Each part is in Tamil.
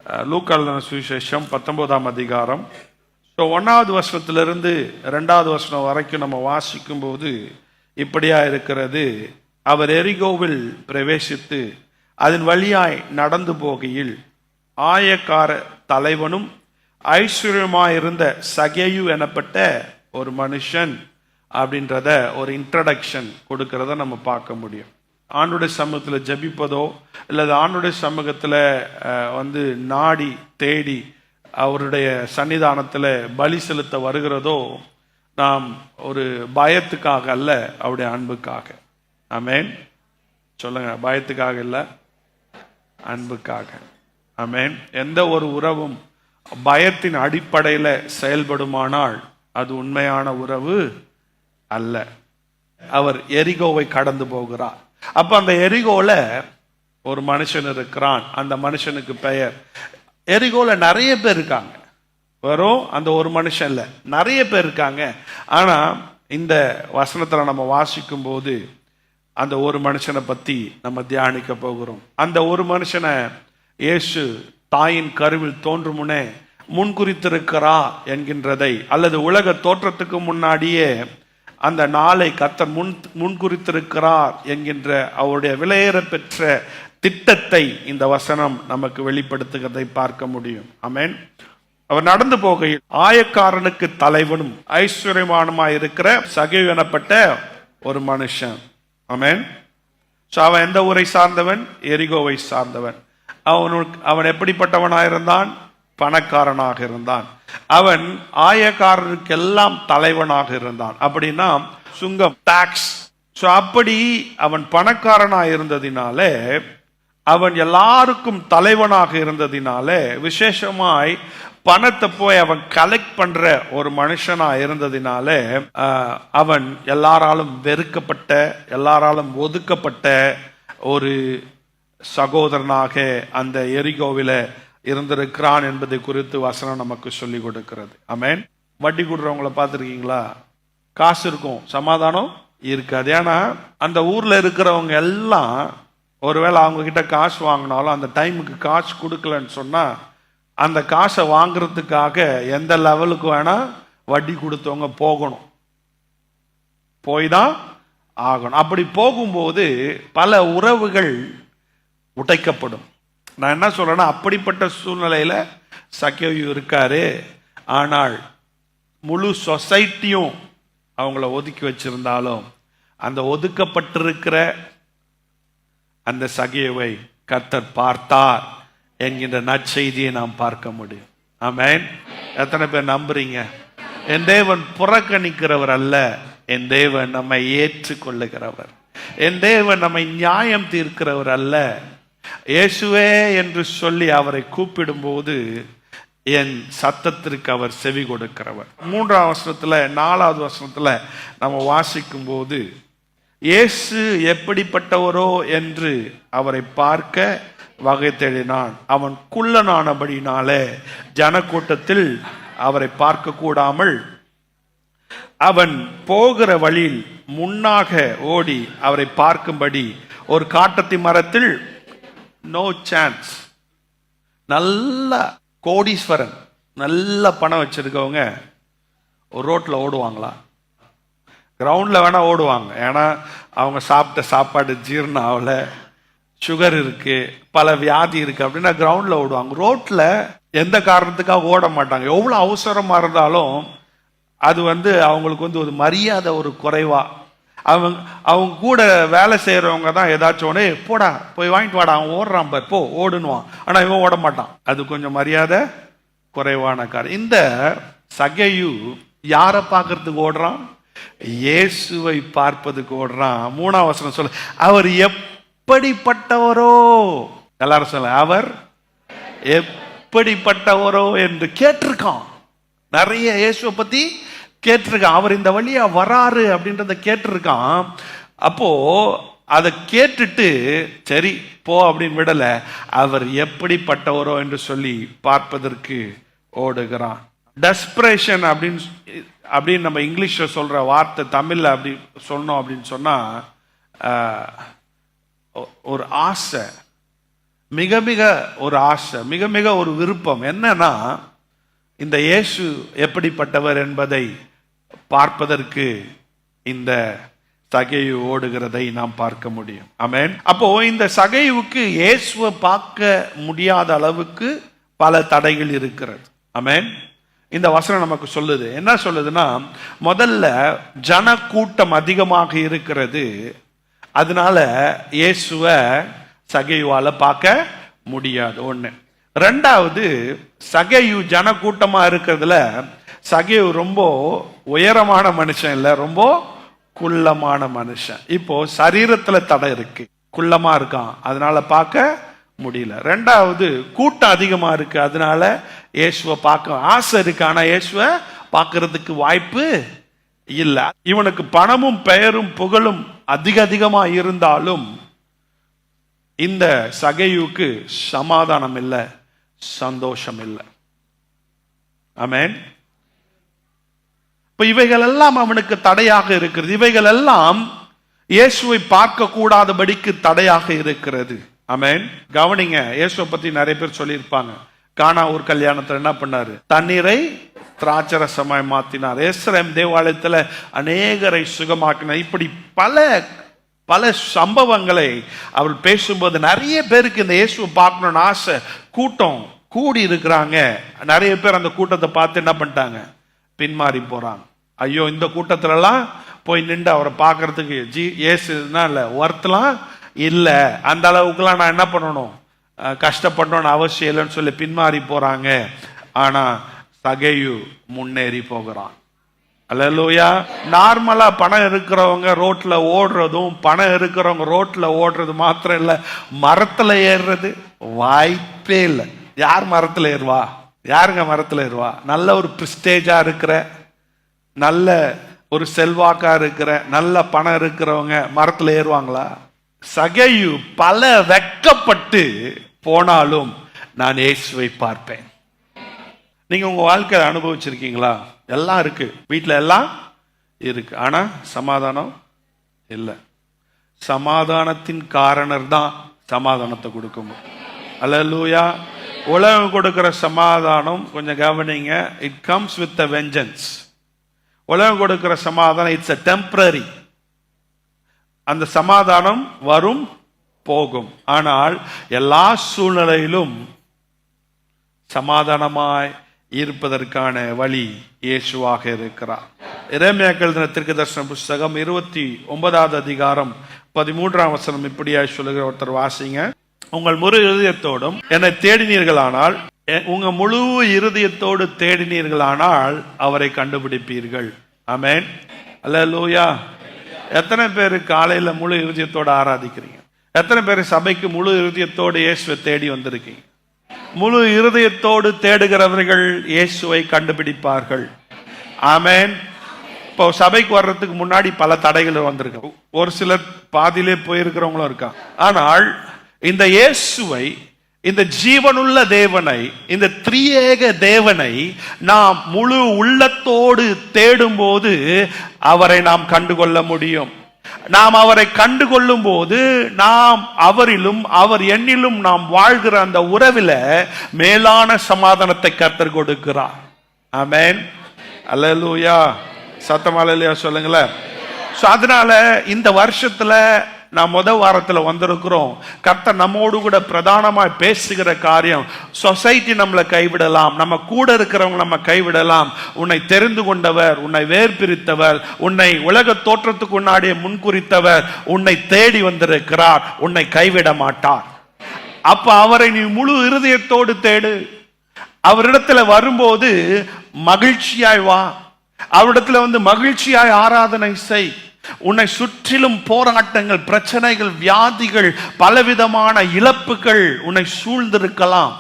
லூக்கா எழுதின சுவிசேஷம் 19ஆம் அதிகாரம். ஸோ 1வது வசனத்திலிருந்து 2வது வசனம் வரைக்கும் நம்ம வாசிக்கும்போது இப்படியா இருக்கிறது. அவர் எரிகோவில் பிரவேசித்து அதன் வழியாய் நடந்து போகையில் ஆயக்கார தலைவனும் ஐஸ்வர்யமாயிருந்த சகேயு எனப்பட்ட ஒரு மனுஷன் அப்படின்றத ஒரு இன்ட்ரடக்ஷன் கொடுக்கறத நம்ம பார்க்க முடியும். ஆண்டுடைய சமூகத்தில் ஜபிப்பதோ அல்லது ஆண்டுடைய சமூகத்தில் நாடி தேடி அவருடைய சன்னிதானத்தில் பலி செலுத்த வருகிறதோ நாம் ஒரு பயத்துக்காக அல்ல, அவருடைய அன்புக்காக. ஆமேன் சொல்லுங்க. பயத்துக்காக இல்லை, அன்புக்காக. ஆமேன். எந்த ஒரு உறவும் பயத்தின் அடிப்படையில் செயல்படுமானால் அது உண்மையான உறவு அல்ல. அவர் எரிகோவை கடந்து போகிறார். அப்ப அந்த எரிகோல ஒரு மனுஷன் இருக்கிறான். அந்த மனுஷனுக்கு பெயர், எரிகோல நிறைய பேர் இருக்காங்க, வெறும் அந்த ஒரு மனுஷன் இல்ல, நிறைய பேர் இருக்காங்க. ஆனா இந்த வசனத்துல நம்ம வாசிக்கும் போது அந்த ஒரு மனுஷனை பத்தி நம்ம தியானிக்க போகிறோம். அந்த ஒரு மனுஷனை இயேசு தாயின் கருவில் தோன்றும் முன்னே முன்குறித்திருக்கிறா என்கின்றதை, அல்லது உலக தோற்றத்துக்கு முன்னாடியே அந்த நாளை கர்த்தர் முன்குறித்திருக்கிறார் என்கின்ற அவருடைய விலையேற பெற்ற திட்டத்தை இந்த வசனம் நமக்கு வெளிப்படுத்துகிறதை பார்க்க முடியும். ஆமென். அவர் நடந்து போகையில் ஆயக்காரனுக்கு தலைவனும் ஐஸ்வர்யமானுமாய் இருக்கிற சகேயு எனப்பட்ட ஒரு மனுஷன். ஆமென். அவன் எந்த ஊரை சார்ந்தவன்? எரிகோவை சார்ந்தவன். அவன் எப்படிப்பட்டவனாயிருந்தான்? பணக்காரனாக இருந்தான். அவன் ஆயக்காரருக்கெல்லாம் தலைவனாக இருந்தான். அப்படின்னா சுங்கம், டாக்ஸ். அப்படி அவன் பணக்காரனாக இருந்ததினாலே, அவன் எல்லாருக்கும் தலைவனாக இருந்ததினாலே, விசேஷமாய் பணத்தை போய் அவன் கலெக்ட் பண்ற ஒரு மனுஷனா இருந்ததினாலே அவன் எல்லாராலும் வெறுக்கப்பட்ட, எல்லாராலும் ஒதுக்கப்பட்ட ஒரு சகோதரனாக அந்த எரிகோவில இருந்திருக்கிறான் என்பதை குறித்து வசனம் நமக்கு சொல்லி கொடுக்கிறது. ஆமென். வட்டி கொடுறவங்கள பார்த்துருக்கீங்களா? காசு இருக்கும், சமாதானம் இருக்காது. ஏன்னா அந்த ஊர்ல இருக்கிறவங்க எல்லாம் ஒருவேளை அவங்க கிட்ட காசு வாங்கினாலும் அந்த டைமுக்கு காசு கொடுக்கலன்னு சொன்னா அந்த காசை வாங்குறதுக்காக எந்த லெவலுக்கு வேணா வட்டி கொடுத்தவங்க போகணும், போய் தான் ஆகணும். அப்படி போகும்போது பல உறவுகள் உடைக்கப்படும். நான் என்ன சொல்றேன்னா, அப்படிப்பட்ட சூழ்நிலையில சகேயு இருக்காரு. ஆனால் முழு சொசைட்டியும் அவங்கள ஒதுக்கி வச்சிருந்தாலும் அந்த ஒதுக்கப்பட்டிருக்கிற அந்த சகேயுவை கர்த்தர் பார்த்தார் என்கின்ற நற்செய்தியை நாம் பார்க்க முடியும். ஆமென். எத்தனை பேர் நம்புறீங்க? என் தேவன் புறக்கணிக்கிறவர் அல்ல, என் தேவன் நம்மை ஏற்றுக்கொள்ளுகிறவர். என் தேவன் நம்மை நியாயம் தீர்க்கிறவர் அல்ல. இயேசுவே என்று சொல்லி அவரை கூப்பிடும் போது என் சத்தத்திற்கு அவர் செவி கொடுக்கிறவர். 3ஆம் வசனத்துல 4வது வசனத்துல நம்ம வாசிக்கும் போது இயேசு எப்படிப்பட்டவரோ என்று அவரை பார்க்க வகை தேடினான். அவன் குள்ளனானபடினாலே ஜனக்கூட்டத்தில் அவரை பார்க்க கூடாமல் அவன் போகிற வழியில் முன்னாக ஓடி அவரை பார்க்கும்படி ஒரு காட்டத்தி மரத்தில், நோ சான்ஸ். நல்ல கோடீஸ்வரன், நல்ல பணம் வச்சிருக்கவங்க ஒரு ரோட்ல ஓடுவாங்களா? கிரவுண்ட்ல வேணா ஓடுவாங்க. ஏன்னா அவங்க சாப்பிட்ட சாப்பாடு ஜீரணம் ஆகல, சுகர் இருக்கு, பல வியாதி இருக்கு அப்படின்னா கிரவுண்ட்ல ஓடுவாங்க. ரோட்ல எந்த காரணத்துக்காக ஓட மாட்டாங்க. எவ்வளவு அவசரமா இருந்தாலும் அது அவங்களுக்கு ஒரு மரியாதை, ஒரு குறைவா. அவங்க கூட வேலை செய்யறவங்க தான் ஏதாச்சும் ஒன்று, போடா போய் வாங்கிட்டு வாடா, அவன் ஓடுறான் பார், போ ஓடுனுவான். ஆனா இவன் ஓட மாட்டான். அது கொஞ்சம் மரியாதை குறைவான காரணம். இந்த சகேயு யாரை பார்க்கறதுக்கு ஓடுறான்? இயேசுவை பார்ப்பதுக்கு ஓடுறான். 3ஆம் வசனம் சொல்ல, அவர் எப்படிப்பட்டவரோ, எல்லாரும் சொல்ல, அவர் எப்படிப்பட்டவரோ என்று கேட்டிருக்கான். நிறைய இயேசுவை பத்தி கேட்டிருக்கான். அவர் இந்த வழியா வராரு அப்படின்றத கேட்டிருக்கான். அப்போ அதை கேட்டுட்டு சரி போ அப்படின்னு விடல, அவர் எப்படிப்பட்டவரோ என்று சொல்லி பார்ப்பதற்கு ஓடுகிறான். டெஸ்பரேஷன் அப்படின்னு நம்ம இங்கிலீஷ்ல சொல்ற வார்த்தை தமிழ்ல அப்படி சொன்னோம் அப்படின்னு சொன்னா ஒரு ஆசை, மிக மிக ஒரு ஆசை, மிக மிக ஒரு விருப்பம் என்னன்னா, இந்த இயேசு எப்படிப்பட்டவர் என்பதை பார்ப்பதற்கு இந்த சகேயு ஓடுகிறதை நாம் பார்க்க முடியும். ஆமென். அப்போ இந்த சகேயுவுக்கு இயேசுவை பார்க்க முடியாத அளவுக்கு பல தடைகள் இருக்கிறது. ஆமென். இந்த வசனம் நமக்கு சொல்லுது, என்ன சொல்லுதுன்னா, முதல்ல ஜன கூட்டம் அதிகமாக இருக்கிறது, அதனால இயேசுவை சகேயுவால பார்க்க முடியாது. ஒண்ணு. ரெண்டாவது, சகேயு ஜன கூட்டமா இருக்கிறதுல சகேயு ரொம்ப உயரமான மனுஷன் இல்ல, ரொம்ப குள்ளமான மனுஷன். இப்போ சரீரத்துல தடை இருக்கு, குள்ளமா இருக்கான், அதனால பார்க்க முடியல. ரெண்டாவது, கூட்டம் அதிகமா இருக்கு, அதனால இயேசுவை பார்க்க ஆசை இருக்கு, ஆனா இயேசுவை பார்க்கறதுக்கு வாய்ப்பு இல்ல. இவனுக்கு பணமும் பெயரும் புகழும் அதிகமா இருந்தாலும் இந்த சகேயுவுக்கு சமாதானம் இல்லை, சந்தோஷம் இல்லை. ஆமென். இப்ப இவைகள் எல்லாம் அவனுக்கு தடையாக இருக்கிறது. இவைகள் எல்லாம் இயேசுவை பார்க்க கூடாதபடிக்கு தடையாக இருக்கிறது. ஆமென். கவனிங்க, இயேசுவை பத்தி நிறைய பேர் சொல்லியிருப்பாங்க. கானா ஒரு கல்யாணத்துல என்ன பண்ணாரு? தண்ணீரை திராட்சரசமாய் மாத்தினார். எஸ்ரேம் தேவாலயத்துல அநேகரை சுகமாக்கினார். இப்படி பல பல சம்பவங்களை அவர் பேசும்போது நிறைய பேருக்கு இந்த இயேசுவை பார்க்கணும்னு ஆசை. கூட்டம் கூடி இருக்கிறாங்க. நிறைய பேர் அந்த கூட்டத்தை பார்த்து என்ன பண்ணிட்டாங்க? பின்மாறி போறாங்க. ஐயோ, இந்த கூட்டத்துல எல்லாம் போய் நின்று அவரை பார்க்கறதுக்கு இயேசுனா இல்ல, ஒருத்தலாம் இல்ல, அந்த அளவுக்குலாம் நான் என்ன பண்ணணும், கஷ்டப்படணும்னு அவசியம் இல்லைன்னு சொல்லி பின்மாறி போறாங்க. ஆனா சகேயு முன்னேறி போகிறான். அல்லேலூயா. நார்மலா பணம் இருக்கிறவங்க ரோட்ல ஓடுறதும், பணம் இருக்கிறவங்க ரோட்ல ஓடுறது மாத்திரம் இல்ல, மரத்துல ஏறுறது வாய்ப்பே இல்லை. யார் மரத்துல ஏறுவா? யாருங்க மரத்துல ஏறுவா? நல்ல ஒரு பிரிஸ்டேஜா இருக்கிற, நல்ல ஒரு செல்வாக்கா இருக்கிற, நல்ல பணம் இருக்கிறவங்க மரத்துல ஏறுவாங்களா? சகேயு பல வெட்கப்பட்டு போனாலும் நான் இயேசுவை பார்ப்பேன். நீங்க உங்க வாழ்க்கையை அனுபவிச்சிருக்கீங்களா? எல்லாம் இருக்கு, வீட்டுல எல்லாம் இருக்கு, ஆனா சமாதானம் இல்லை. சமாதானத்தின் காரணர் தான் சமாதானத்தை கொடுக்கும். அல்லேலூயா. உலகம் கொடுக்கிற சமாதானம் கொஞ்சம் கவனிங்க, it comes with a vengeance. உலகம் கொடுக்கிற சமாதானம் இட்ஸ் a temporary. அந்த சமாதானம் வரும் போகும். ஆனால் எல்லா சூழ்நிலையிலும் சமாதானமாய் இருப்பதற்கான வழி இயேசுவாக இருக்கிறார். எரேமியா தீர்க்கதரிசன புஸ்தகம் 29வது அதிகாரம் 13ஆம் வசனம் இப்படியாய் சொல்லுகிற ஒருத்தர் வாசிங்க. உங்கள் முழு இருதயத்தோடும் என்னை தேடினீர்களானால், உங்க முழு இருதயத்தோடு தேடினீர்களானால் அவரை கண்டுபிடிப்பீர்கள். ஆமென். அல்லேலூயா. எத்தனை பேர் காலையில முழு இருதயத்தோடு ஆராதிக்கிறீங்க? எத்தனை பேர் சபைக்கு முழு இருதயத்தோடு இயேசுவை தேடி வந்திருக்கீங்க? முழு இருதயத்தோடு தேடுகிறவர்கள் இயேசுவை கண்டுபிடிப்பார்கள். ஆமென். இப்போ சபைக்கு வர்றதுக்கு முன்னாடி பல தடைகள் வந்திருக்கு. ஒரு சிலர் பாதியிலே போயிருக்கிறவங்களும் இருக்காங்க. ஆனால் இந்த இயேசுவை, இந்த ஜீவனுள்ள தேவனை, இந்த திரியேக தேவனை நாம் முழு உள்ளத்தோடு தேடும் போது அவரை நாம் கண்டுகொள்ள முடியும். நாம் அவரை கண்டுகொள்ளும் போது நாம் அவரிலும் அவர் என்னிலும் நாம் வாழ்கிற அந்த உறவில மேலான சமாதானத்தை கர்த்தர் கொடுக்கிறார். ஆமென். அல்லேலூயா. சத்தம் அல்லேலூயா சொல்லுங்களேன். அதனால இந்த வருஷத்துல நாம் முதல் வாரத்துல வந்திருக்கிறோம். கர்த்தர் நம்மோடு கூட பிரதானமாய் பேசுகிற காரியம், சொசைட்டி நம்மளை கைவிடலாம், நம்ம கூட இருக்கிறவங்க நம்ம கைவிடலாம், உன்னை தெரிந்து கொண்டவர், உன்னை வேர் பிரித்தவர், உன்னை உலக தோற்றத்துக்கு முன்னாடியே முன்குறித்தவர் உன்னை தேடி வந்திருக்கிறார், உன்னை கைவிட மாட்டார். அப்ப அவரை நீ முழு இருதயத்தோடு தேடு. அவரிடத்துல வரும்போது மகிழ்ச்சியாய் வா, அவரிடத்துல வந்து மகிழ்ச்சியாய் ஆராதனை செய். உன்னை சுற்றிலும் போராட்டங்கள், பிரச்சனைகள், வியாதிகள், பலவிதமான இழப்புகள் உன்னை சூழ்ந்திருக்கலாம்.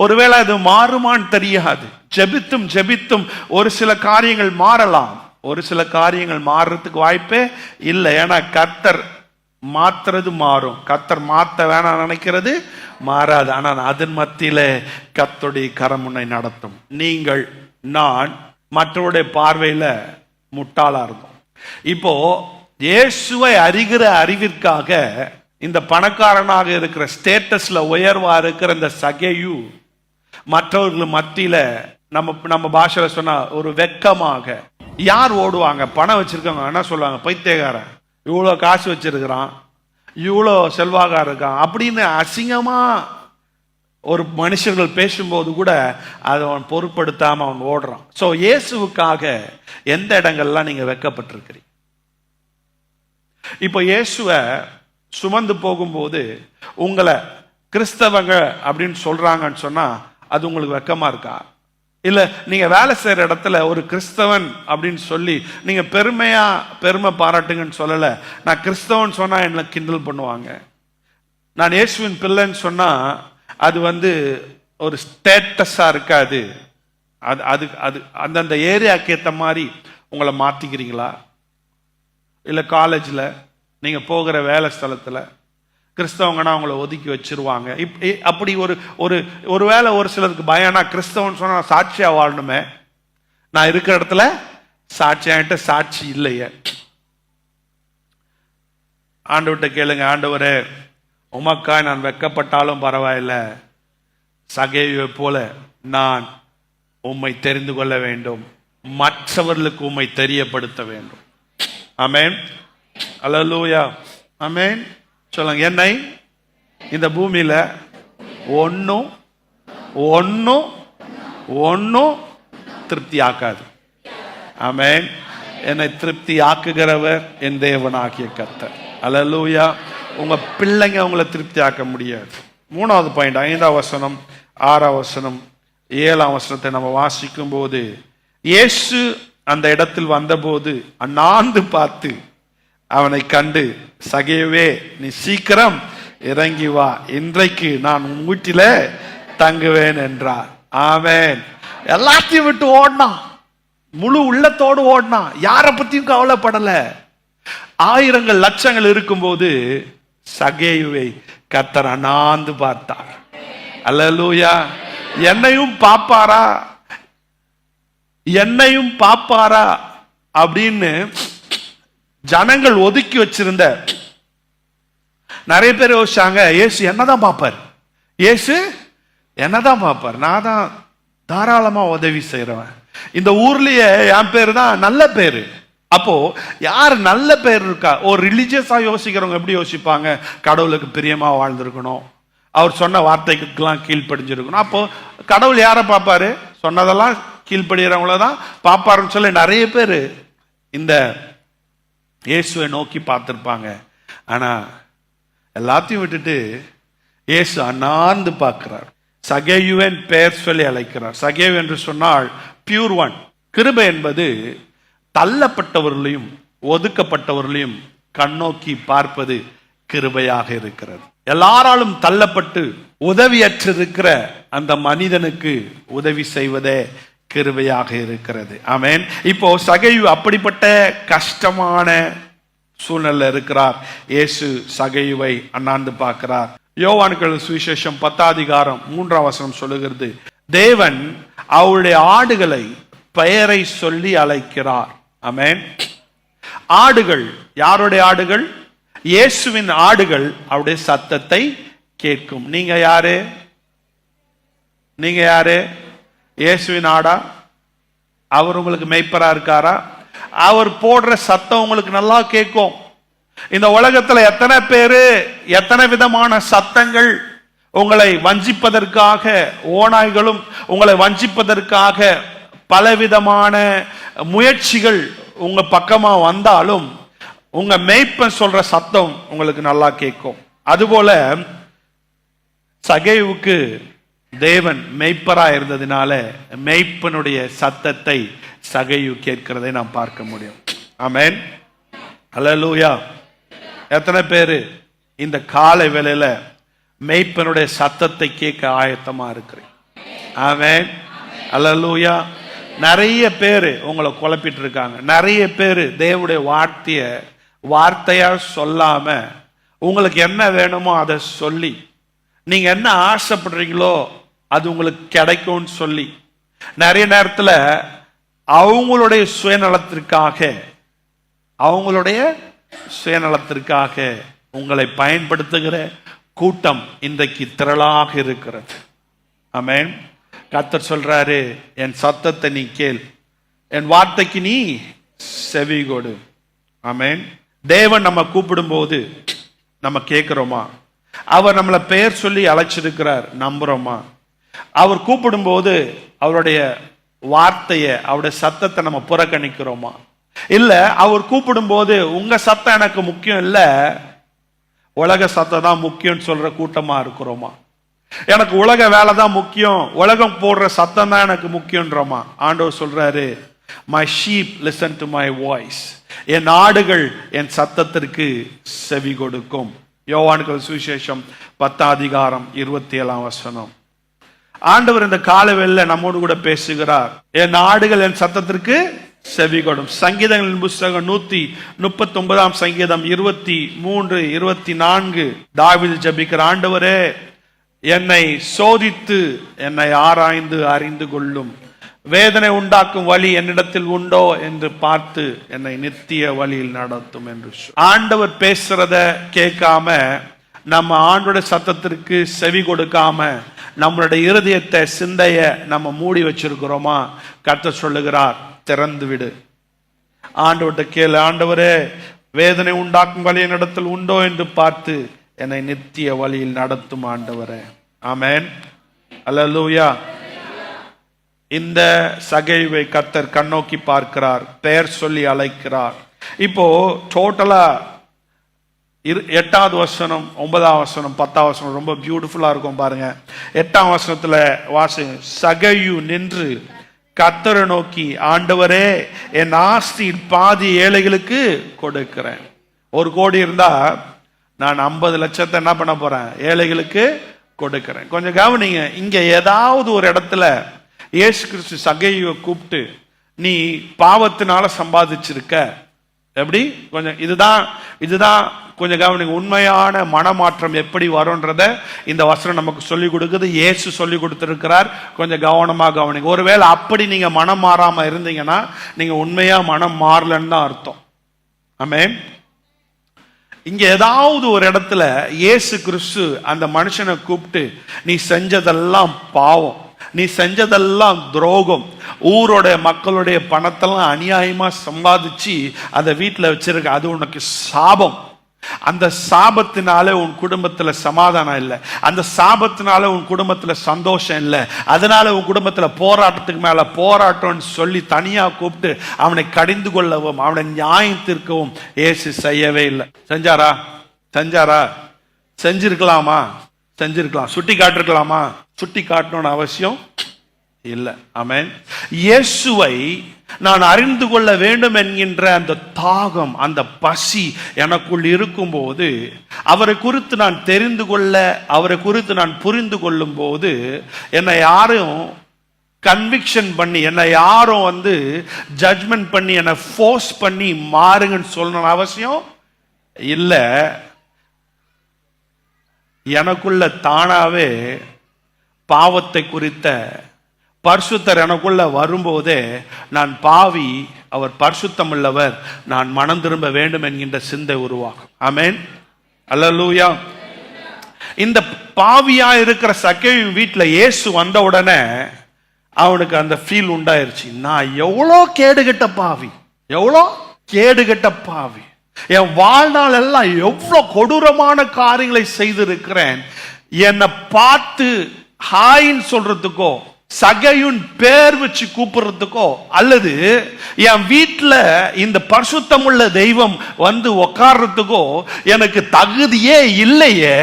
ஒருவேளை அது மாறுமான்னு தெரியாது. ஜெபித்தும் ஜெபித்தும் ஒரு சில காரியங்கள் மாறலாம், ஒரு சில காரியங்கள் மாறுறதுக்கு வாய்ப்பே இல்லை. ஏன்னா கர்த்தர் மாத்துறது மாறும், கர்த்தர் மாத்த வேணாம் நினைக்கிறது மாறாது. ஆனால் அதன் மத்தியில கர்த்தருடைய கரம் உன்னை நடத்தும். நீங்கள், நான் மற்றவருடைய பார்வையில முட்டாளா இருந்தோம். இப்போ இயேசுவை அறிகிற அறிவிற்காக இந்த பணக்காரனாக இருக்கிற ஸ்டேட்டஸ்ல உயர்வா இருக்கிற இந்த சகேயு மற்றவர்கள் மத்தியில நம்ம பாஷையில சொன்னா ஒரு வெக்கமாக, யார் ஓடுவாங்க? பணம் வச்சிருக்கவங்க என்ன சொல்லுவாங்க? பைத்தியக்காரன், இவ்வளோ காசு வச்சிருக்கிறான், இவ்வளோ செல்வாகா இருக்கான் அப்படின்னு அசிங்கமா ஒரு மனுஷர்கள் பேசும்போது கூட அதை அவன் பொருட்படுத்தாம அவன் ஓடுறான். ஸோ இயேசுவுக்காக எந்த இடங்கள்லாம் நீங்க வெக்கப்பட்டிருக்கிறீங்க? இப்போ இயேசுவை சுமந்து போகும்போது உங்களை கிறிஸ்தவங்க அப்படின்னு சொல்றாங்கன்னு சொன்னா அது உங்களுக்கு வெக்கமா இருக்கா? இல்ல நீங்க வேலை செய்யற இடத்துல ஒரு கிறிஸ்தவன் அப்படின்னு சொல்லி நீங்க பெருமை பாராட்டுங்கன்னு சொல்லல. நான் கிறிஸ்தவன் சொன்னா என்ன கிண்டல் பண்ணுவாங்க, நான் இயேசுவின் பிள்ளைன்னு சொன்னா அது ஒரு ஸ்டேட்டஸா இருக்காது. அது அது அந்தந்த ஏரியாவுக்கு ஏற்ற மாதிரி உங்களை மாத்திக்கிறீங்களா? இல்ல காலேஜ்ல நீங்க போகிற வேலை ஸ்தலத்துல கிறிஸ்தவங்கன்னா அவங்கள ஒதுக்கி வச்சிருவாங்க. அப்படி ஒரு வேலை ஒரு சிலருக்கு பயம்னா கிறிஸ்தவன் சொன்னா சாட்சியா வாழணுமே, நான் இருக்கிற இடத்துல சாட்சியாகிட்ட சாட்சி இல்லையே. ஆண்டவர்கிட்ட கேளுங்க, ஆண்டவரே உமக்காய் நான் வெக்கப்பட்டாலும் பரவாயில்ல, சகேயுவை போல நான் உம்மை தெரிந்து கொள்ள வேண்டும், மற்றவர்களுக்கு உம்மை தெரியப்படுத்த வேண்டும். ஆமென், அல்லேலூயா, ஆமென். சொல்லுங்க, என்னை இந்த பூமியில ஒன்னும் ஒன்னும் ஒன்னும் திருப்தி ஆக்காது. ஆமென். என்னை திருப்தி ஆக்குகிறவர் என் தேவனாகிய கர்த்தர். அல்லேலூயா. உங்க பிள்ளைங்க உங்களை திருப்தி ஆக்க முடியாது. 3வது பாயிண்ட், 5ஆம் வசனம், 6ஆம் வசனம், 7ஆம் வசனத்தை நம்ம வாசிக்கும் போது, இயேசு அந்த இடத்தில் வந்தபோது அண்ணாந்து பார்த்து அவனை கண்டு, சகேயுவே நீ சீக்கிரம் இறங்கி வா, இன்றைக்கு நான் உன் வீட்டில தங்குவேன் என்றார். ஆமென். எல்லாத்தையும் விட்டு ஓடினான், முழு உள்ளத்தோடு ஓடினான், யாரை பத்தியும் கவலைப்படல. ஆயிரங்கள் லட்சங்கள் இருக்கும்போது சகேயுவை கர்த்தர் அண்ணாந்து பார்த்தார். அல்லேலூயா. என்னையும் பாப்பாரா அப்படின்னு ஜனங்கள் ஒதுக்கி வச்சிருந்த நிறைய பேர் யோசிச்சாங்க, இயேசு என்னதான் பார்ப்பார், இயேசு என்னதான் பார்ப்பார், நான் தான் தாராளமா உதவி செய்யறவன், இந்த ஊர்லயே என் பேரு தான் நல்ல பேரு. அப்போ யார் நல்ல பேர் இருக்கா? ஒரு ரிலிஜியஸா யோசிக்கிறவங்க எப்படி யோசிப்பாங்க? கடவுளுக்கு பிரியமா வாழ்ந்திருக்கணும், அவர் சொன்ன வார்த்தைக்கெல்லாம் கீழ்ப்படிஞ்சிருக்கணும். அப்போ கடவுள் யாரை பார்ப்பாரு? சொன்னதெல்லாம் கீழ்ப்படுகிறவங்கள தான் பார்ப்பாருன்னு சொல்லி நிறைய பேர் இந்த இயேசுவை நோக்கி பார்த்திருப்பாங்க. ஆனா எல்லாத்தையும் விட்டுட்டு இயேசு அண்ணாந்து பார்க்கிறார். சகேயுவின் பெயர் சொல்லி அழைக்கிறார். சகேயு என்று சொன்னால் பியூர் ஒன். கிருபை என்பது தள்ளப்பட்டவர்களையும் ஒதுக்கப்பட்டவர்களையும் கண்ணோக்கி பார்ப்பது கிருபையாக இருக்கிறது. எல்லாராலும் தள்ளப்பட்டு உதவியற்றிருக்கிற அந்த மனிதனுக்கு உதவி செய்வதே கிருபையாக இருக்கிறது. ஆமென். இப்போ சகேயு அப்படிப்பட்ட கஷ்டமான சூழ்நிலை இருக்கிறார். இயேசு சகேயுவை அண்ணாந்து பார்க்கிறார். யோவான் சுவிசேஷம் 10ஆம் அதிகாரம் 3ஆம் வசனம் சொல்லுகிறது, தேவன் அவருடைய ஆடுகளை பெயரை சொல்லி அழைக்கிறார். ஆமென். ஆடுகள், யாருடைய ஆடுகள்? இயேசுவின் ஆடுகள் அவருடைய சத்தத்தை கேட்கும். நீங்க யாரு? நீங்க யாரு? இயேசுவின் ஆடா? அவர் உங்களுக்கு மேய்ப்பரா இருக்காரா? அவர் போடுற சத்தம் உங்களுக்கு நல்லா கேட்கும். இந்த உலகத்துல எத்தனை பேரு எத்தனை விதமான சத்தங்கள் உங்களை வஞ்சிப்பதற்காக, ஓநாய்களும் உங்களை வஞ்சிப்பதற்காக பலவிதமான முயற்சிகள் உங்க பக்கமா வந்தாலும் உங்க மேய்ப்பன் சொல்ற சத்தம் உங்களுக்கு நல்லா கேட்கும். அதுபோல சகேயுவுக்கு தேவன் மேய்ப்பரா இருந்ததினால மேய்ப்பனுடைய சத்தத்தை சகேயு கேட்கிறதை நாம் பார்க்க முடியும். ஆமென், அல்லேலூயா. எத்தனை பேரு இந்த காலை வேளையில மேய்ப்பனுடைய சத்தத்தை கேட்க ஆயத்தமா இருக்கிறேன்? ஆமென், அல்லேலூயா. நிறைய பேரு உங்களை குழப்பிட்டு இருக்காங்க. நிறைய பேரு தேவனுடைய வார்த்தையா சொல்லாம உங்களுக்கு என்ன வேணுமோ அதை சொல்லி, நீங்க என்ன ஆசைப்படுறீங்களோ அது உங்களுக்கு கிடைக்கும்னு சொல்லி, நிறைய நேரத்துல அவங்களுடைய சுயநலத்திற்காக உங்களை பயன்படுத்துகிற கூட்டம் இன்றைக்கு திரளாக இருக்கிறது. ஆமென். கர்த்தர் சொல்றாரு, என் சத்தத்தை நீ கேள், என் வார்த்தைக்கு நீ செவி கொடு. ஆமென். தேவன் நம்ம கூப்பிடும் போது நம்ம கேட்கிறோமா? அவர் நம்மளை பெயர் சொல்லி அழைச்சிருக்கிறார், நம்புறோமா? அவர் கூப்பிடும் போது அவருடைய வார்த்தையை, அவருடைய சத்தத்தை நம்ம புறக்கணிக்கிறோமா? இல்ல, அவர் கூப்பிடும் போது உங்க சத்தம் எனக்கு முக்கியம் இல்ல, உலக சத்தம் தான் முக்கியம் சொல்ற கூட்டமா இருக்கிறோமா? எனக்கு உலக வேலை தான் முக்கியம், உலகம் போடுற சத்தம் தான் எனக்கு முக்கியன்றோமா? ஆண்டவர் சொல்றாரு, my sheep listen to my voice. என் ஆடுகள் என் சத்தத்திற்கு செவி கொடுக்கும். யோவானுக்கு சுவிசேஷம் 10:27. ஆண்டவர் இந்த காலவெளியில நம்மோடு கூட பேசுகிறார். என் ஆடுகள் என் சத்தத்திற்கு செவி கொடும். சங்கீதங்களின் புஸ்தகம் 139 சங்கீதம் 23, 24 தாவீது ஜெபிக்கிற, ஆண்டவரே என்னை சோதித்து என்னை ஆராய்ந்து அறிந்து கொள்ளும், வேதனை உண்டாக்கும் வழி என்னிடத்தில் உண்டோ என்று பார்த்து என்னை நித்திய வழியில் நடத்தும் என்று. ஆண்டவர் பேசுறத கேட்காம, நம்ம ஆண்டோட சத்தத்திற்கு செவி கொடுக்காம நம்மளுடைய இருதயத்தை, சிந்தைய நம்ம மூடி வச்சிருக்கிறோமா? கர்த்தர் சொல்லுகிறார், திறந்து விடு. ஆண்டவர்கிட்ட கேளு, ஆண்டவரே வேதனை உண்டாக்கும் வழி என்னிடத்தில் உண்டோ என்று பார்த்து என்னை நித்திய வழியில் நடத்தும் ஆண்டவரே. ஆமென். அல்லேலூயா. இந்த சகைவை கர்த்தர் கண்ணோக்கி பார்க்கிறார், பெயர் சொல்லி அழைக்கிறார். இப்போ டோட்டலா 8வது வசனம், 9வது வசனம், 10வது வசனம் ரொம்ப பியூட்டிஃபுல்லா இருக்கும் பாருங்க. 8ஆம் வசனத்துல வாசிங்க. சகையு நின்று கர்த்தரை நோக்கி, ஆண்டவரே என் ஆஸ்தியில் பாதி ஏழைகளுக்கு கொடுக்கிறேன். 1 கோடி இருந்தா நான் 50 லட்சத்தை என்ன பண்ண போறேன்? ஏழைகளுக்கு கொடுக்கிறேன். கொஞ்சம் கவனிங்க, இங்க ஏதாவது ஒரு இடத்துல இயேசு கிறிஸ்து சகையை கூப்பிட்டு, நீ பாவத்தினால சம்பாதிச்சிருக்க, எப்படி கொஞ்சம் இதுதான் கொஞ்சம் கவனிங்க. உண்மையான மனமாற்றம் எப்படி வரும்ன்றத இந்த வசனம் நமக்கு சொல்லிக் கொடுக்குது, இயேசு சொல்லி கொடுத்திருக்கிறார். கொஞ்சம் கவனமா கவனிங்க. ஒருவேளை அப்படி நீங்க மனம் மாறாம இருந்தீங்கன்னா நீங்க உண்மையா மனம் மாறலன்னு தான் அர்த்தம். ஆமென். இங்க ஏதாவது ஒரு இடத்துல இயேசு கிறிஸ்து அந்த மனுஷனை கூப்பிட்டு, நீ செஞ்சதெல்லாம் பாவம், நீ செஞ்சதெல்லாம் துரோகம், ஊரோட மக்களுடைய பணத்தெல்லாம் அநியாயமா சம்பாதிச்சு அதை வீட்டில் வச்சிருக்க, அது உனக்கு சாபம், அந்த சாபத்தினால உன் குடும்பத்துல சமாதானம் இல்லை, அந்த சாபத்தினால உன் குடும்பத்துல சந்தோஷம் இல்லை, அதனால உன் குடும்பத்துல போராட்டத்துக்கு மேல போராட்டம்னு சொல்லி தனியா கூப்பிட்டு அவனை கடிந்து கொள்ளவும், அவனை நியாயம் தீர்க்கவும் இயேசு செய்யவே இல்லை. செஞ்சாரா? செஞ்சிருக்கலாமா? செஞ்சிருக்கலாம். சுட்டி காட்டிருக்கலாமா? சுட்டி காட்டணும்னு அவசியம் இல்லை. ஆமென். இயேசுவை நான் அறிந்து கொள்ள வேண்டும் என்கின்ற அந்த தாகம், அந்த பசி எனக்குள் இருக்கும்போது, அவரை குறித்து நான் தெரிந்து கொள்ள, அவரை குறித்து நான் புரிந்து கொள்ளும் போது, என்னை யாரும் கன்விக்ஷன் பண்ணி, என்னை யாரும் ஜட்ஜ்மெண்ட் பண்ணி, என்னை ஃபோர்ஸ் பண்ணி மாறுங்கன்னு சொல்லணும்னு அவசியம் இல்லை. எனக்குள்ள தானாவே பாவத்தை குறித்த பரிசுத்தர் எனக்குள்ள வரும்போதே, நான் பாவி, அவர் பரிசுத்தம் உள்ளவர், நான் மனம் திரும்ப வேண்டும் என்கின்ற சிந்தை உருவாகும். ஆமென். அல்லேலூயா. இந்த பாவியா இருக்கிற சக்கேவின் வீட்டில் இயேசு வந்த உடனே அவனுக்கு அந்த ஃபீல் உண்டாயிருச்சு, நான் எவ்வளோ கேடுகட்ட பாவி, எவ்வளோ கேடுகட்ட பாவி, என் வாழ்நாள் எல்லாம் எவ்வளோ கொடூரமான காரியங்களை செய்திருக்கிறேன், என்னை பார்த்து ஹாயின்னு சொல்றதுக்கோ, சகையுன் பேர் வச்சு கூப்பிடுறதுக்கோ, அல்லது என் வீட்டில் இந்த பரிசுத்தமுள்ள தெய்வம் உட்கார்றதுக்கோ எனக்கு தகுதியே இல்லையே,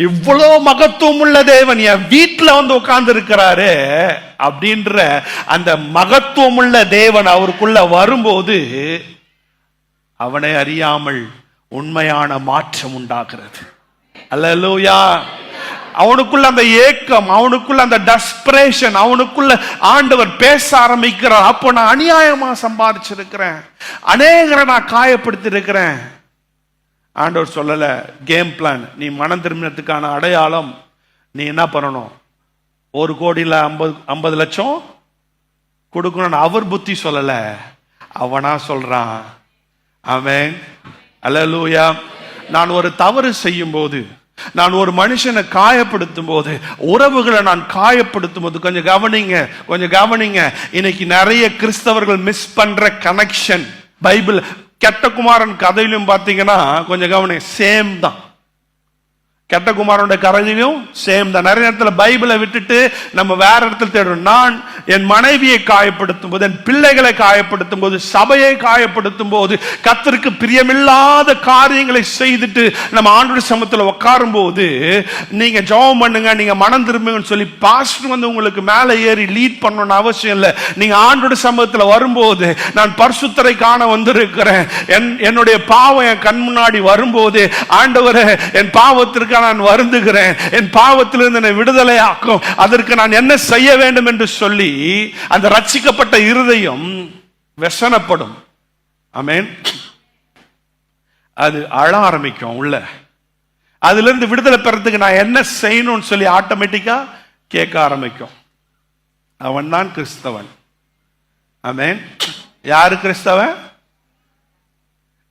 இவ்வளோ மகத்துவம் உள்ள தேவன் என் வீட்டில் உட்கார்ந்து இருக்கிறாரு அப்படின்ற அந்த மகத்துவம் உள்ள தேவன் அவருக்குள்ள வரும்போது அவனை அறியாமல் உண்மையான மாற்றம் உண்டாகிறது. அல்லேலூயா. அவனுக்குள்ள அந்த ஏக்கம், அவனுக்குள்ள அந்த டெஸ்பரேஷன், அவனுக்குள்ள ஆண்டவர் பேச ஆரம்பிக்கிறார். அப்போ நான் அநியாயமா சம்பாதிச்சிருக்கிறேன், அநேகரை நான் காயப்படுத்தி இருக்கிறேன். ஆண்டவர் சொல்லல கேம் பிளான், நீ மனம் திரும்பினதுக்கான அடையாளம் நீ என்ன பண்ணணும், 1 கோடியில் 50 லட்சம் கொடுக்கணும். அவர் புத்தி சொல்லல, அவனா சொல்றான். ஆமென். அல்லேலூயா. நான் ஒரு தவறு செய்யும் போது, நான் ஒரு மனுஷனை காயப்படுத்தும் போது, உறவுகளை நான் காயப்படுத்தும் போது, கொஞ்சம் கவனிங்க. இன்னைக்கு நிறைய கிறிஸ்தவர்கள் மிஸ் பண்ற கனெக்ஷன் பைபிள் கெட்ட குமாரன் கதையிலும் பார்த்தீங்கன்னா கொஞ்சம் கவனிங்க, சேம் தான். கெட்ட குமாரனுடைய கதையிலும் சேம் தான். நிறைய இடத்துல பைபிளை விட்டுட்டு நம்ம வேற இடத்துல தேடுறோம். நான் என் மனைவியை காயப்படுத்தும் போது, என் பிள்ளைகளை காயப்படுத்தும் போது, சபையை காயப்படுத்தும் போது, கர்த்தருக்கு பிரியமில்லாத காரியங்களை செய்துட்டு நம்ம ஆண்டவருடைய சமூகத்தில் உட்காரும் போது, நீங்க ஜெபம் பண்ணுங்க, நீங்க மனம் திரும்புங்கன்னு சொல்லி பாஸ்டர் வந்து உங்களுக்கு மேலே ஏறி லீட் பண்ணணும்னு அவசியம் இல்லை. நீங்க ஆண்டவருடைய சமூகத்தில் வரும்போது, நான் பரிசுத்தரை காண வந்திருக்கிறேன், என்னுடைய பாவம் என் கண் முன்னாடி வரும்போது, ஆண்டவரே என் பாவத்திற்கு நான் வருந்துகிறேன், என் பாவத்திலிருந்து என்னை விடுதலை ஆக்கும், அதற்கு நான் என்ன செய்ய வேண்டும் என்று சொல்லி அந்த ரட்சிக்கப்பட்ட இருதயம் व्यसனப்படும். ஆமென். அது அழ ஆரம்பிக்கும் உள்ள. அதிலிருந்து விடுதலை பெறத்துக்கு நான் என்ன செய்யணும்னு சொல்லி ஆட்டோமேட்டிக்கா கேட்க ஆரம்பிக்கும். அவன் தான் கிறிஸ்தவன். ஆமென். யாரு கிறிஸ்தவன்?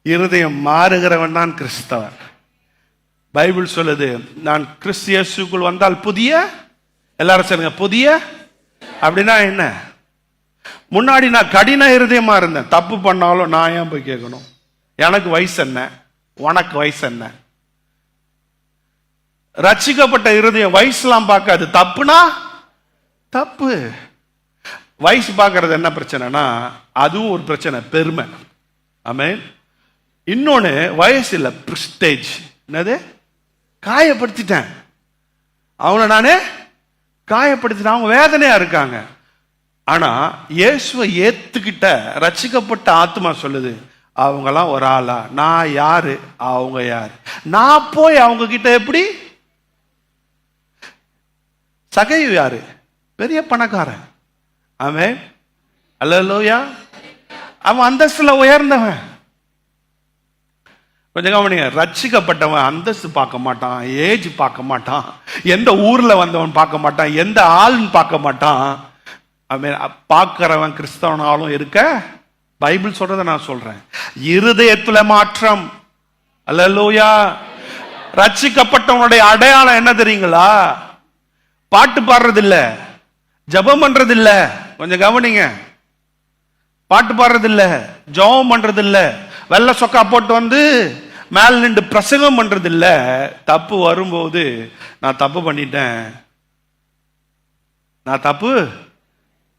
இருதயம் மாறுகிறவன் தான் கிறிஸ்தவன். பைபிள் சொல்லுது, நான் கிறிஸ்து இயேசுக்குள் வந்தால் புதிய, எல்லாரும் சொல்லுங்க புதிய. அப்படின்னா என்ன? முன்னாடி நான் கடின இருதயமா இருந்தேன், தப்பு பண்ணாலும் நான் ஏன் போய் கேட்கணும்? எனக்கு வயசு என்ன, உனக்கு வயசு என்ன? ரட்சிக்கப்பட்ட இருதயம் வயசுலாம் பார்க்காது. தப்புனா தப்பு. வயசு பார்க்கறது என்ன பிரச்சனைனா, அதுவும் ஒரு பிரச்சனை, பெருமை. ஆமென். இன்னொன்னு வயசு இல்லை, பிரிஸ்டேஜ். என்னது? காயப்படுத்திட்டேன் அவனை, நானே காயப்படுத்திட்டேன், அவங்க வேதனையா இருக்காங்க. ஆனா இயேசுவை ஏத்துக்கிட்ட ரட்சிக்கப்பட்ட ஆத்மா சொல்லுது, அவங்கெல்லாம் ஒரு ஆளா, நான் யாரு, அவங்க யாரு? நான் போய் அவங்க கிட்ட எப்படி? சகையு யாரு? பெரிய பணக்காரன். ஆமென். அல்லேலூயா. அவன் அந்தஸ்துல உயர்ந்தவன். கொஞ்சம் கவனிங்க, ரட்சிக்கப்பட்டவன் அந்தஸ்து பார்க்க மாட்டான், ஏஜ் பார்க்க மாட்டான், எந்த ஊர்ல வந்தவன் பார்க்க மாட்டான், எந்த ஆள்னு பார்க்க மாட்டான். பார்க்கிறவன் கிறிஸ்தவனாலும் இருக்க, பைபிள் சொல்றத நான் சொல்றேன், இருதயத்துல மாற்றம். அல்லேலூயா. ரட்சிக்கப்பட்டவனுடைய அடையாளம் என்ன தெரியுங்களா? பாட்டு பாடுறது இல்ல, ஜெபம் பண்றது இல்ல. கொஞ்சம் கவனிங்க, பாட்டு பாடுறது இல்ல, ஜெபம் பண்றது இல்ல, வெள்ளை சொக்கா போட்டு வந்து மேல நின்று பிரசங்கம் பண்றது இல்ல. தப்பு வரும்போது நான் தப்பு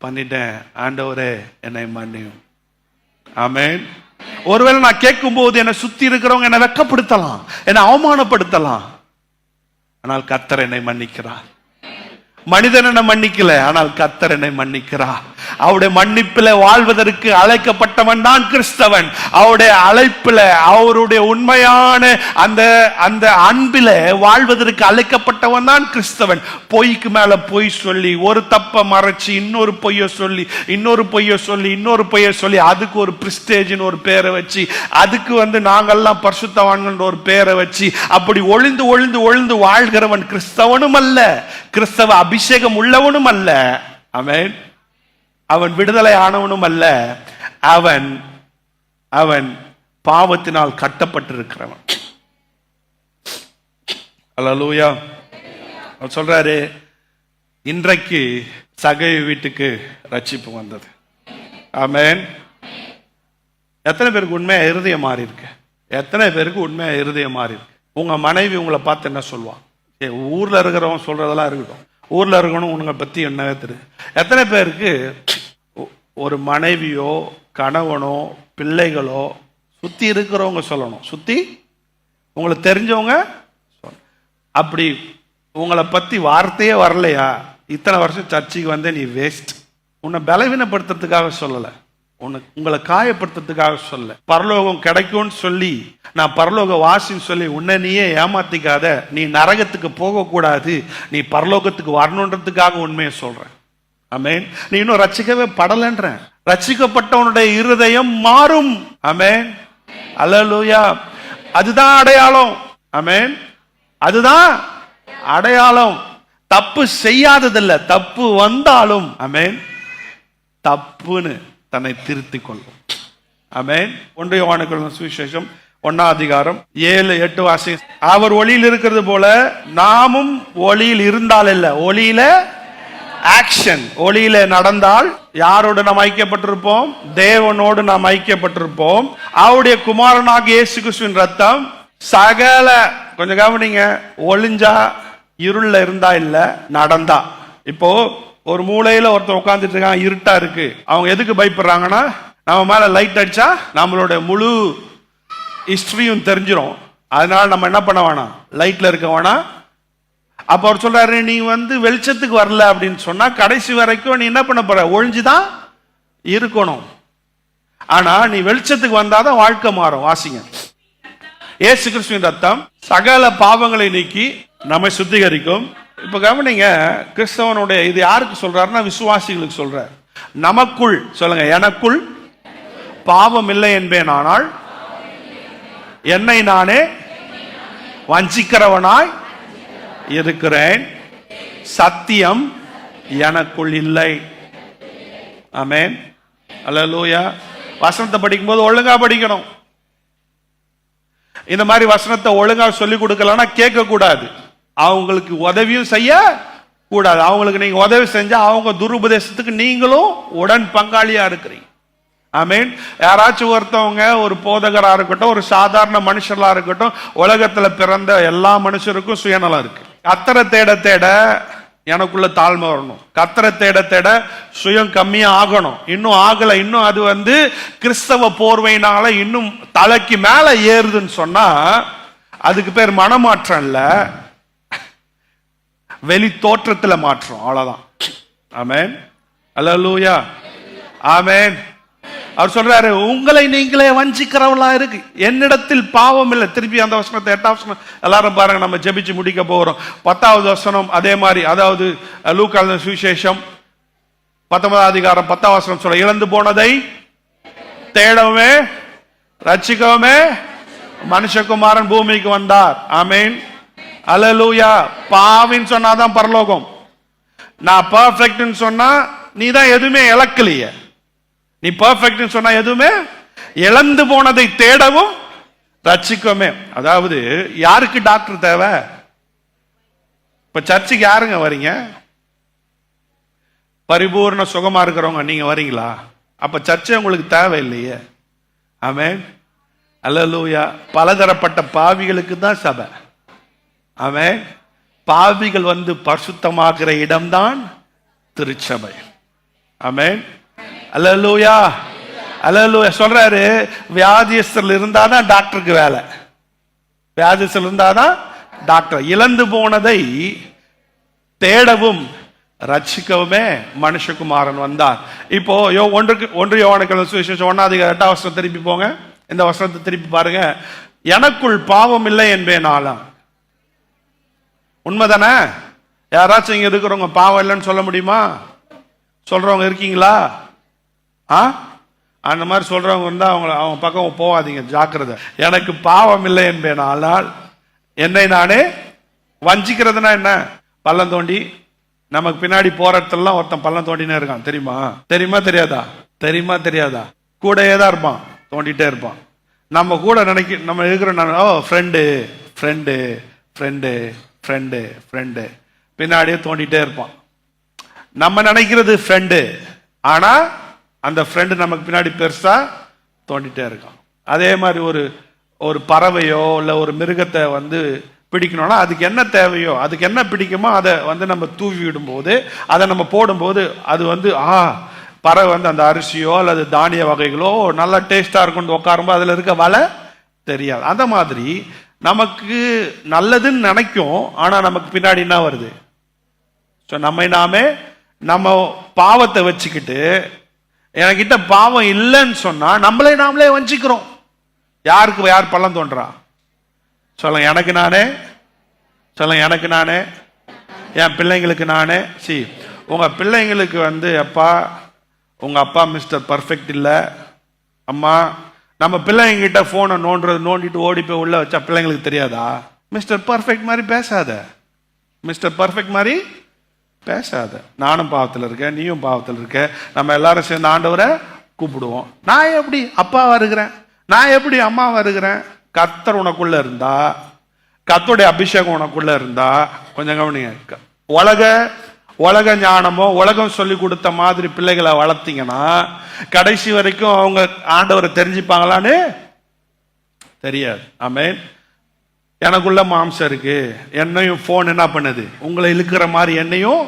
பண்ணிட்டேன், ஆண்டவரே என்னை மன்னியும். ஆமென். ஒருவேளை நான் கேட்கும் போது என்னை சுத்தி இருக்கிறவங்க என்னை வெட்கப்படுத்தலாம், என்னை அவமானப்படுத்தலாம், ஆனால் கர்த்தர் என்னை மன்னிக்கிறார். மனிதன் என்ன மன்னிக்கல, ஆனால் கர்த்தர் என்னை மன்னிக்கிறார். அவருடைய மன்னிப்பில வாழ்வதற்கு அழைக்கப்பட்டவன் தான் கிறிஸ்தவன். அவருடைய அழைப்பில, அவருடைய உண்மையான அந்த அந்த அன்பில வாழ்வதற்கு அழைக்கப்பட்டவன் தான் கிறிஸ்தவன். பொய்க்கு மேல பொய் சொல்லி, ஒரு தப்ப மறைச்சு, இன்னொரு பொய்ய சொல்லி, இன்னொரு பொய்ய சொல்லி, அதுக்கு ஒரு பிரிஸ்டேஜ்னு ஒரு பேரை வச்சு, அதுக்கு நாங்கெல்லாம் பரிசுத்தவான்கள் ஒரு பேரை வச்சு, அப்படி ஒளிந்து ஒளிந்து ஒளிந்து வாழ்கிறவன் கிறிஸ்தவனும் அல்ல, கிறிஸ்தவ அபிஷேகம் உள்ளவனும் அல்ல. ஆமென். அவன் விடுதலை ஆனவனும் அல்ல, அவன் பாவத்தினால் கட்டப்பட்டிருக்கிறவன். அல்லேலூயா. அவர் சொல்றாரு, இன்றைக்கு சகை வீட்டுக்கு ரட்சிப்பு வந்தது. ஆமென். எத்தனை பேருக்கு உண்மையா இருதயம் மாறி இருக்கு? எத்தனை பேருக்கு உண்மையா இருதயம் மாறி இருக்கு? உங்க மனைவி உங்களை பார்த்து என்ன சொல்லுவான்? ஊர்ல இருக்கிறவன் சொல்றதெல்லாம் இருக்கட்டும், ஊர்ல இருக்கணும் உங்களை பத்தி என்னவே தெரியும். எத்தனை பேருக்கு ஒரு மனைவியோ கணவனோ பிள்ளைகளோ சுத்தி இருக்கிறவங்க சொல்லணும், சுத்தி உங்களுக்கு தெரிஞ்சவங்க அப்படி உங்களை பத்தி வார்த்தையே வரலையா, இத்தனை வருஷம் சர்ச்சைக்கு வந்து நீ வேஸ்ட். உன்னை பலவீனப்படுத்துறதுக்காக சொல்லலை, உங்களை காயப்படுத்துறதுக்காக சொல்ல. பரலோகம் கிடைக்கும்னு சொல்லி, நான் பரலோக வாசின்னு சொல்லி உன்னை நீயே ஏமாத்திக்காத. நீ நரகத்துக்கு போக கூடாது, நீ பரலோகத்துக்கு வரணுன்றதுக்காக உண்மையை சொல்றேன். ஆமென். நீ இன்னும் ரட்சிக்கவே படலன்ற. ரட்சிக்கப்பட்டவனுடைய இருதயம் மாறும். ஆமென். அல்லேலூயா. அதுதான் அடையாளம். ஆமென். அதுதான் அடையாளம். தப்பு செய்யாததில்ல, தப்பு வந்தாலும் ஆமென் தப்புன்னு தன்னை திருத்திக் கொள்ளும். ஆமென். 1 யோவானுக்கு சுவிசேஷம் 1ஆம் அதிகாரம் 7-8 வாசி. அவர் ஒளியில் இருக்கிறது போல நாமும் ஒளியில் இருந்தால் இல்ல, ஒளியில ஆக்ஷன், ஒளியில நடந்தால் யாரோடு நாம் ஐக்கியப்பட்டிருப்போம்? தேவனோடு நாம் ஐக்கியப்பட்டிருப்போம். அவருடைய குமாரனாகிய இயேசு கிறிஸ்துவின் ரத்தம் சகல, கொஞ்சம் கவனிங்க, ஒளிஞ்சா இருள்ல இருந்தா இல்ல, நடந்தா. இப்போ ஒரு மூலையில ஒருத்தர் உட்கார்ந்துட்டு இருக்காங்க, இருட்டா இருக்கு. அவங்க எதுக்கு பயப்படுறாங்கன்னா, நம்ம மேல லைட் அடிச்சா நம்மளோட முழு ஹிஸ்டரியும் தெரிஞ்சிடும். அதனால நம்ம என்ன பண்ண வேணாம், லைட்ல இருக்க வேணாம். அப்ப அவர் சொல்றாரு, நீ வெளிச்சத்துக்கு வரல அப்படின்னு சொன்னா கடைசி வரைக்கும் நீ என்ன பண்ண போற? ஒழிஞ்சுதான் இருக்கணும். ஆனா நீ வெளிச்சத்துக்கு வந்தாதான் வாழ்க்கை மாறும். வாசிங்க. இயேசு கிறிஸ்துவின் ரத்தம் சகல பாவங்களை நீக்கி நம்மை சுத்திகரிக்கும். இப்ப கவனிங்க, கிறிஸ்தவனுடைய இது யாருக்கு சொல்றாருன்னா விசுவாசிகளுக்கு சொல்றார். நமக்குள் சொல்லுங்க, எனக்குள் பாவம் இல்லை என்பேன், ஆனால் என்னை நானே வஞ்சிக்கிறவனாய் இருக்கிறேன், சத்தியம் எனக்குள் இல்லை. ஆமென், அல்லேலூயா. வசனத்தை படிக்கும் போது ஒழுங்கா படிக்கணும். இந்த மாதிரி வசனத்தை ஒழுங்கா சொல்லி கொடுக்கலன்னா கேட்க கூடாது. அவங்களுக்கு உதவியும் செய்ய கூடாது. அவங்களுக்கு நீங்க உதவி செஞ்சா அவங்க துருபதேசத்துக்கு நீங்களும் உடன் பங்காளியா இருக்கிறீங்க. ஆமென். யாராச்சும் ஒருத்தவங்க, ஒரு போதகரா இருக்கட்டும், ஒரு சாதாரண மனுஷர்களா இருக்கட்டும், உலகத்துல பிறந்த எல்லா மனுஷருக்கும் சுயநலம் இருக்கு. கர்த்தரை தேட தேட எனக்குள்ள தாழ்மை வரணும். கர்த்தரை தேட தேட சுயம் கம்மியா ஆகணும். இன்னும் ஆகல, இன்னும் அது கிறிஸ்தவ போர்வையினால இன்னும் தலைக்கு மேல ஏறுதுன்னு சொன்னா அதுக்கு பேர் மனமாற்றம் இல்ல, வெளி தோற்றத்துல மாற்றம், அவ்வளவுதான். ஆமென், அல்லேலூயா, ஆமென். அவர் சொல்றாரு, உங்களை நீங்களே வஞ்சிக்கிறவளா இருக்கு, என்னிடத்தில் பாவம் இல்லை. திருப்பி அந்த வசனத்தை 8ஆம் வசனம் எல்லாரும் பாருங்க, நம்ம ஜெபிச்சு முடிக்க போறோம். 10வது வசனம் அதே மாதிரி, அதாவது லூக்கா சுவிசேஷம் 19ஆம் அதிகாரம் 10ஆம் வசனம் சொல்ல, இழந்து போனதை தேடவுமே ரட்சிக்கவுமே மனுஷகுமாரன் பூமிக்கு வந்தார். ஆமென், அல்லேலூயா. பாவின்னு சொன்னாதான் பரலோகம். நான் பர்ஃபெக்ட்னு சொன்னா நீ தான் எதுவுமே இழக்கலையே. நீ பர்ஃபெக்ட் சொன்னா எதுவுமே இழந்து போனதை தேடவும் ரட்சிக்கவுமே. அதாவது யாருக்கு டாக்டர் தேவை? இப்ப சர்ச்சுக்கு யாருங்க வரீங்க? பரிபூர்ண சுகமா இருக்கிறவங்க நீங்க வரீங்களா? அப்ப சர்ச்சை உங்களுக்கு தேவை இல்லையே. ஆமென், அல்லேலூயா. பலதரப்பட்ட பாவிகளுக்கு தான் சபை. ஆமென். பாவிகள் பரிசுத்தமாகிற இடம்தான் திருச்சபை. ஆமென், அல்லேலூயா, அல்லேலூயா. சொல்றாரு, வியாதியஸ்தர் இருந்தாதான் டாக்டருக்கு வேலை. வியாதியஸ்தர் இருந்தாதான் டாக்டர். இழந்து போனதை தேடவும் ரட்சிக்கவுமே மனுஷகுமாரன் வந்தார். இப்போ 1 யோவானுக்கு சுவிசேஷம் 1ஆம் அதிகாரம் 8ஆம் வசனம் திருப்பி போங்க. இந்த வசனத்தை திருப்பி பாருங்க. எனக்குள் பாவம் இல்லை என்பேனாலாம். உண்மைதானே? யாராச்சும் இங்க இருக்கிறவங்க பாவம் இல்லைன்னு சொல்ல முடியுமா? சொல்றவங்க இருக்கீங்களா? அந்த மாதிரி சொல்றவங்க அவங்க பக்கம் போவாதீங்க, ஜாக்கிரதை. எனக்கு பாவம் இல்லை என்பேன், ஆனால் என்னை நானே வஞ்சிக்கிறதுனா என்ன? பள்ளம் தோண்டி நமக்கு பின்னாடி போறதெல்லாம் ஒருத்தன் பள்ளம் தோண்டினே இருக்கான், தெரியுமா? தெரியுமா தெரியாதா? தெரியுமா தெரியாதா? கூடயே தான் இருப்பான், தோண்டிட்டே இருப்பான். நம்ம கூட நம்ம இருக்கிற friend friend friend friend friend பின்னாடியே தோண்டிட்டே இருப்பான். நம்ம நினைக்கிறது ஃப்ரெண்டு, ஆனா அந்த ஃப்ரெண்டு நமக்கு பின்னாடி பெருசா தோண்டிட்டே இருக்கான். அதே மாதிரி ஒரு பறவையோ இல்ல ஒரு மிருகத்தை பிடிக்கணும்னா அதுக்கு என்ன தேவையோ, அதுக்கு என்ன பிடிக்குமோ அதை நம்ம தூவி விடும்போது, அதை நம்ம போடும்போது அது பறவை அந்த அரிசியோ அல்லது தானிய வகைகளோ நல்லா டேஸ்டா இருக்கும்னு உட்காரும்போது அதுல இருக்க வலை தெரியாது. அந்த மாதிரி நமக்கு நல்லதுன்னு நினைக்கும், ஆனா நமக்கு பின்னாடி என்ன வருது? நாமே நம்ம பாவத்தை வச்சுக்கிட்டு என்கிட்ட பாவம் இல்லைன்னு சொன்னா நம்மளே நாமளே வஞ்சிக்கிறோம். யாருக்கு யார் பள்ளம் தோன்றா? சொல்லுங்க, எனக்கு நானே. சொல்லுங்க, எனக்கு நானே. என் பிள்ளைங்களுக்கு நானே. உங்க பிள்ளைங்களுக்கு அப்பா, உங்க அப்பா மிஸ்டர் பர்ஃபெக்ட் இல்ல. அம்மா, நம்ம பிள்ளைங்க கிட்ட போனை நோண்டிட்டு ஓடி போய் உள்ள வச்சா பிள்ளைங்களுக்கு தெரியாதா? மிஸ்டர் பர்ஃபெக்ட் மாதிரி பேசாத, மிஸ்டர் பர்ஃபெக்ட் மாதிரி பேசாத. நானும் பாவத்தில் இருக்கேன், நீயும் பாவத்தில் இருக்க. நம்ம எல்லாரும் சேர்ந்து ஆண்டவரை கூப்பிடுவோம். நான் எப்படி அப்பாவா இருக்கிறேன், நான் எப்படி அம்மாவா இருக்கிறேன்? கர்த்தர் உனக்குள்ள இருந்தா, கர்த்தருடைய அபிஷேகம் உனக்குள்ள இருந்தா, கொஞ்சம் கவனிங்க, உலக ஞானமோ உலகம் சொல்லி கொடுத்த மாதிரி பிள்ளைகளை வளர்த்தீங்கன்னா கடைசி வரைக்கும் அவங்க ஆண்டவரை தெரிஞ்சுப்பாங்களான்னு தெரியாது. ஆமென். எனக்குள்ள மாம்சம் இருக்கு, என்னையும் போன் என்ன பண்ணுது, உங்களை இழுக்கிற மாதிரி என்னையும்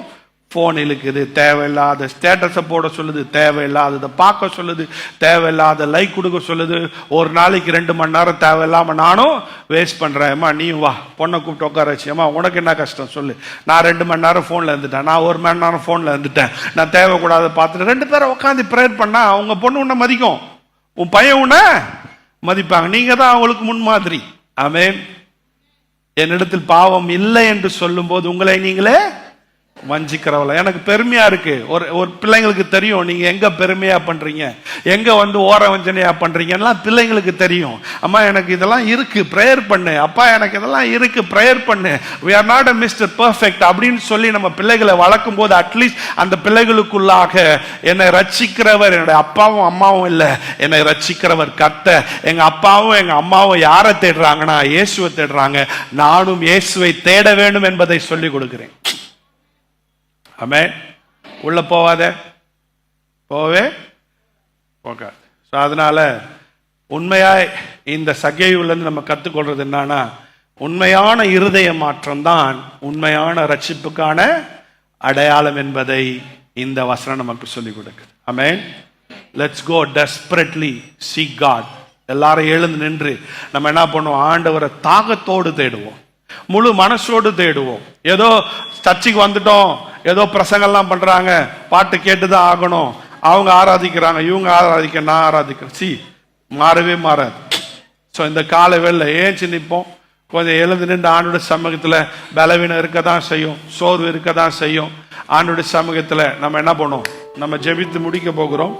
போன் இழுக்குது. தேவையில்லாத ஸ்டேட்டஸை போட சொல்லுது, தேவையில்லாததை பார்க்க சொல்லுது, தேவையில்லாத லைக் கொடுக்க சொல்லுது. ஒரு நாளைக்கு 2 மணி நேரம் தேவையில்லாம நானும் வேஸ்ட் பண்றேன். அம்மா நீ வா, பொண்ணை கூப்பிட்டு உட்கார வச்சு, அம்மா உனக்கு என்ன கஷ்டம் சொல்லு, நான் 2 மணி நேரம் போன்ல இருந்துட்டேன், நான் 1 மணி நேரம் போன்ல இருந்துட்டேன், நான் தேவைக்கூடாத பார்த்துட்டு 2 பேரும் உட்காந்து ப்ரேயர் பண்ணா உங்க பொண்ணு உன்னை மதிக்கும், உன் பையன் உன்னை மதிப்பாங்க. நீங்க தான் அவங்களுக்கு முன்மாதிரி. ஆமென். என்னிடத்தில் பாவம் இல்லை என்று சொல்லும் போது உங்களை நீங்களே வஞ்சிக்கிறவள. எனக்கு பெருமையா இருக்கு. ஒரு பிள்ளைங்களுக்கு தெரியும் நீங்க எங்க பெருமையா பண்றீங்க, எங்க ஓர வஞ்சனையா பண்றீங்கன்னா பிள்ளைங்களுக்கு தெரியும். அம்மா எனக்கு இதெல்லாம் இருக்கு, பிரேயர் பண்ணு. அப்பா எனக்கு இதெல்லாம் இருக்கு, பிரேயர் பண்ணு. we are not a Mr. Perfect அப்படின்னு சொல்லி நம்ம பிள்ளைகளை வளர்க்கும் போது அட்லீஸ்ட் அந்த பிள்ளைகளுக்குள்ளாக என்னை ரட்சிக்கிறவர் என்னுடைய அப்பாவும் அம்மாவும் இல்ல, என்னை ரட்சிக்கிறவர் கர்த்தர். எங்க அப்பாவும் எங்க அம்மாவும் யாரை தேடுறாங்கன்னா இயேசுவை தேடுறாங்க. நானும் இயேசுவை தேட வேண்டும் என்பதை சொல்லி கொடுக்கிறேன். ஆமென். உள்ள போவாத, போவே போகாது. அதனால உண்மையாய் இந்த சகேயுவிலிருந்து நம்ம கற்றுக்கொள்றது என்னன்னா, உண்மையான இருதய மாற்றம் தான் உண்மையான ரட்சிப்புக்கான அடையாளம் என்பதை இந்த வசனம் நமக்கு சொல்லிக் கொடுக்குது. Amen. Let's go desperately seek God. எல்லாரும் எழுந்து நின்று நம்ம என்ன பண்ணுவோம், ஆண்டவரை தாகத்தோடு தேடுவோம், முழு மனசோடு தேடுவோம். ஏதோ சர்ச்சுக்கு வந்துட்டோம், ஏதோ பிரசங்கெல்லாம் பண்றாங்க, பாட்டு கேட்டுதான் ஆகணும், அவங்க ஆராதிக்கிறாங்க, இவங்க ஆராதிக்க, நான் ஆராதிக்கிறேன், மாறவே மாறாது. ஸோ இந்த காலை வேளை ஏஞ்சி நிற்போம், கொஞ்சம் எழுந்து நின்று ஆண்டோட சமூகத்தில். பலவீனம் இருக்க தான் செய்யும், சோர்வு இருக்க தான் செய்யும். ஆண்டோட சமூகத்தில் நம்ம என்ன பண்ணுவோம், நம்ம ஜெபித்து முடிக்க போகிறோம்.